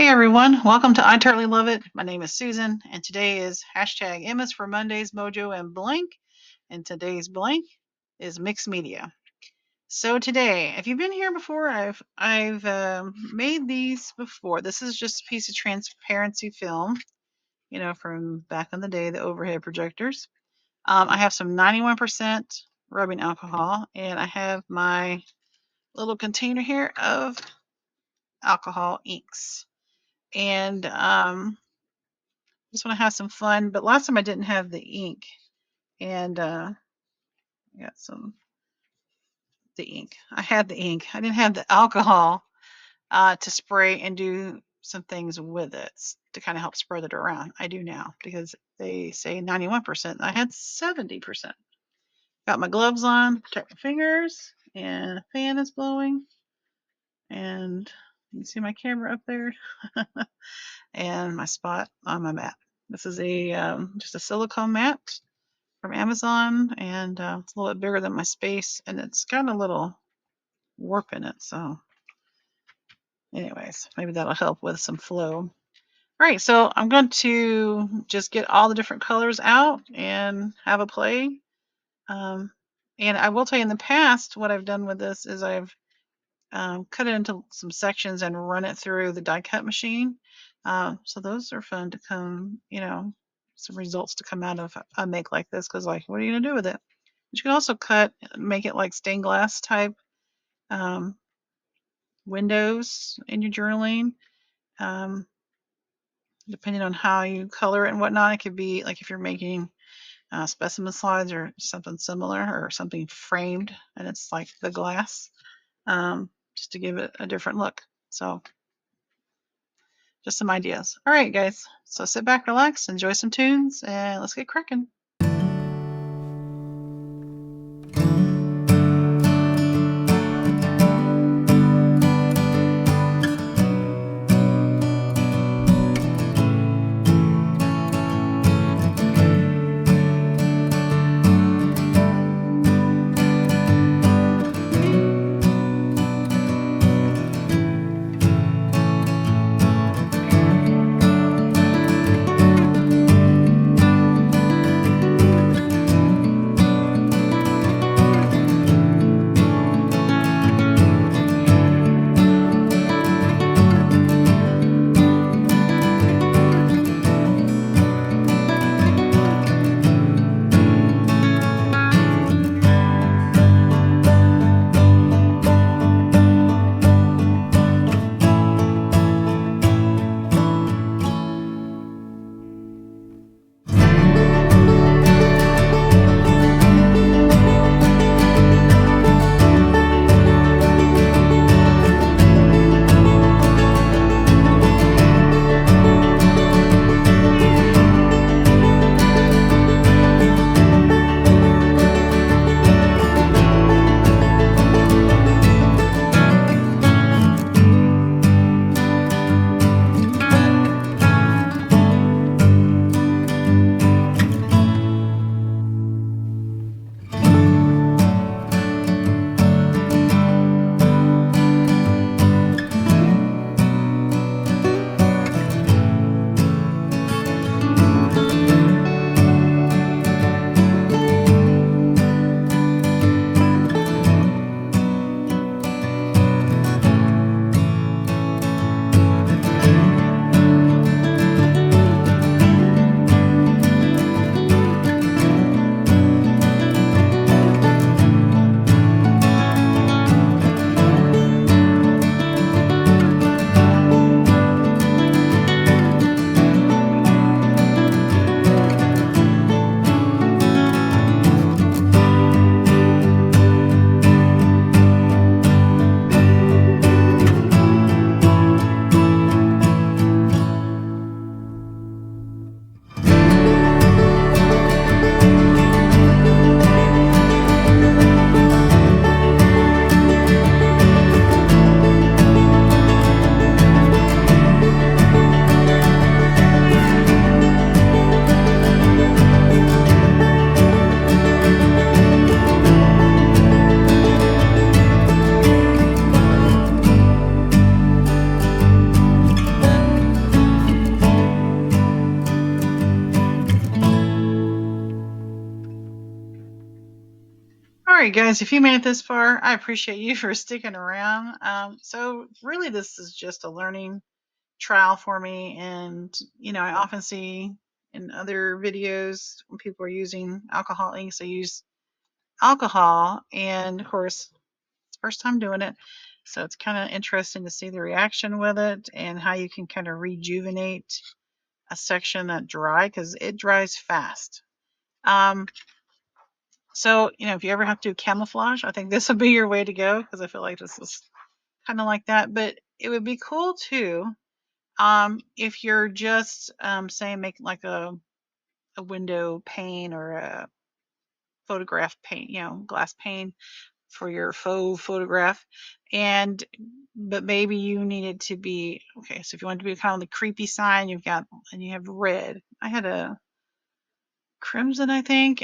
Hey everyone, welcome to I Totally Love It. My name is Susan, and today is hashtag Emma's for Mondays, Mojo, and Blank. And today's blank is mixed media. So today, if you've been here before, I've made these before. This is just a piece of transparency film, from back in the day, the overhead projectors. I have some 91% rubbing alcohol, and I have my little container here of alcohol inks. And just want to have some fun. But last time I didn't have the ink, and I got the ink. I had the ink. I didn't have the alcohol to spray and do some things with it to kind of help spread it around. I do now because they say 91%. I had 70%. Got my gloves on, protect my fingers, and a fan is blowing. And you can see my camera up there, and my spot on my mat. This is just a silicone mat from Amazon, and it's a little bit bigger than my space, and it's got a little warp in it. So, anyways, maybe that'll help with some flow. All right, so I'm going to just get all the different colors out and have a play. And I will tell you, in the past, what I've done with this is I've cut it into some sections and run it through the die cut machine. So those are fun to come, some results to come out of a make like this, because like, what are you gonna do with it? But you can also make it like stained glass type windows in your journaling. Depending on how you color it and whatnot, it could be like if you're making specimen slides or something similar, or something framed and it's like the glass, just to give it a different look. So just some ideas. All right, guys. So sit back, relax, enjoy some tunes, and let's get cracking. right, guys, if you made it this far, I appreciate you for sticking around. So really, this is just a learning trial for me, and I often see in other videos when people are using alcohol inks, they use alcohol, and of course, it's the first time doing it, so it's kind of interesting to see the reaction with it and how you can kind of rejuvenate a section that dry because it dries fast. Um, so if you ever have to do camouflage, I think this would be your way to go because I feel like this is kind of like that. But it would be cool too, if you're just saying make like a window pane or a photograph pane, glass pane for your faux photograph, and but maybe you need it to be okay. So if you want it to be kind of the creepy sign, and you have red. I had a crimson, I think,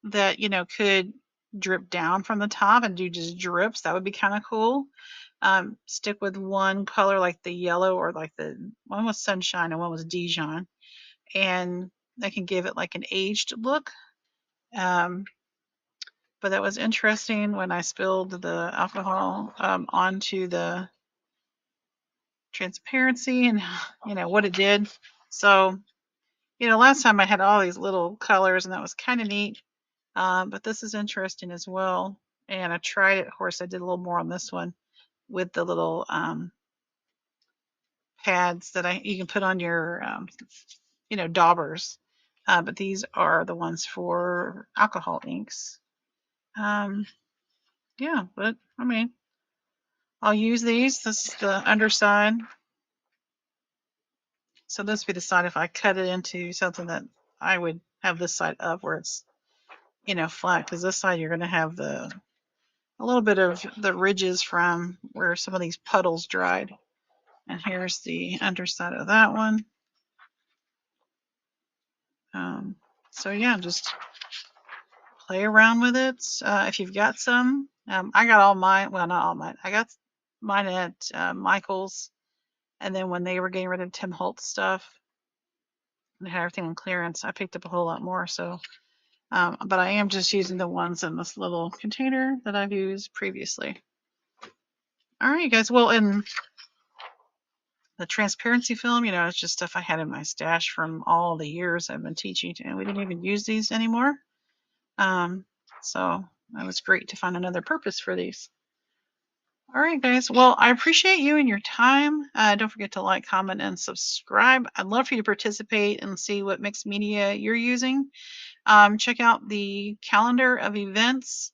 that could drip down from the top and do just drips. That would be kind of cool. Stick with one color like the yellow, or like the one was sunshine and one was Dijon, and that can give it like an aged look. Um, but that was interesting when I spilled the alcohol onto the transparency, and what it did. So last time I had all these little colors, and that was kind of neat. But this is interesting as well. And I tried it. Of course, I did a little more on this one with the little pads that you can put on your daubers. But these are the ones for alcohol inks. Yeah, but I mean, I'll use these. This is the underside. So this would be the side if I cut it into something that I would have this side up where it's flat, because this side you're going to have a little bit of the ridges from where some of these puddles dried. And here's the underside of that one. So yeah, just play around with it. If you've got some, I got all mine. Well, not all mine. I got mine at Michael's, and then when they were getting rid of Tim Holtz stuff, they had everything on clearance. I picked up a whole lot more. So, but I am just using the ones in this little container that I've used previously. All right, guys. Well, and the transparency film, it's just stuff I had in my stash from all the years I've been teaching, and we didn't even use these anymore. So it was great to find another purpose for these. All right, guys. Well, I appreciate you and your time. Don't forget to like, comment, and subscribe. I'd love for you to participate and see what mixed media you're using. Check out the calendar of events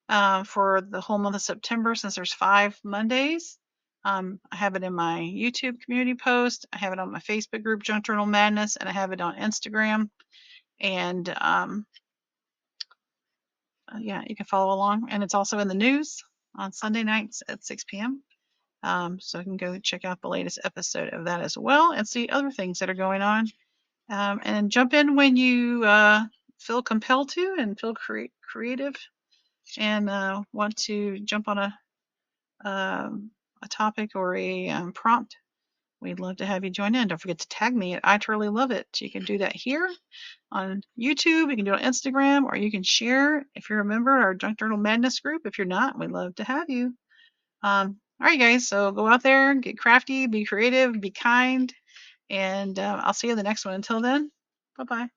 for the whole month of September, since there's 5 Mondays. I have it in my YouTube community post. I have it on my Facebook group, Junk Journal Madness, and I have it on Instagram. And yeah, you can follow along. And it's also in the news on Sunday nights at 6 p.m. So you can go check out the latest episode of that as well and see other things that are going on. And jump in when you feel compelled to and feel creative and want to jump on a topic or a prompt. We'd love to have you join in. Don't forget to tag me at I Totally Love It. You can do that here on YouTube. You can do it on Instagram, or you can share if you're a member of our Junk Journal Madness group. If you're not, we'd love to have you. All right, guys. So go out there, get crafty, be creative, be kind, and I'll see you in the next one. Until then, bye bye.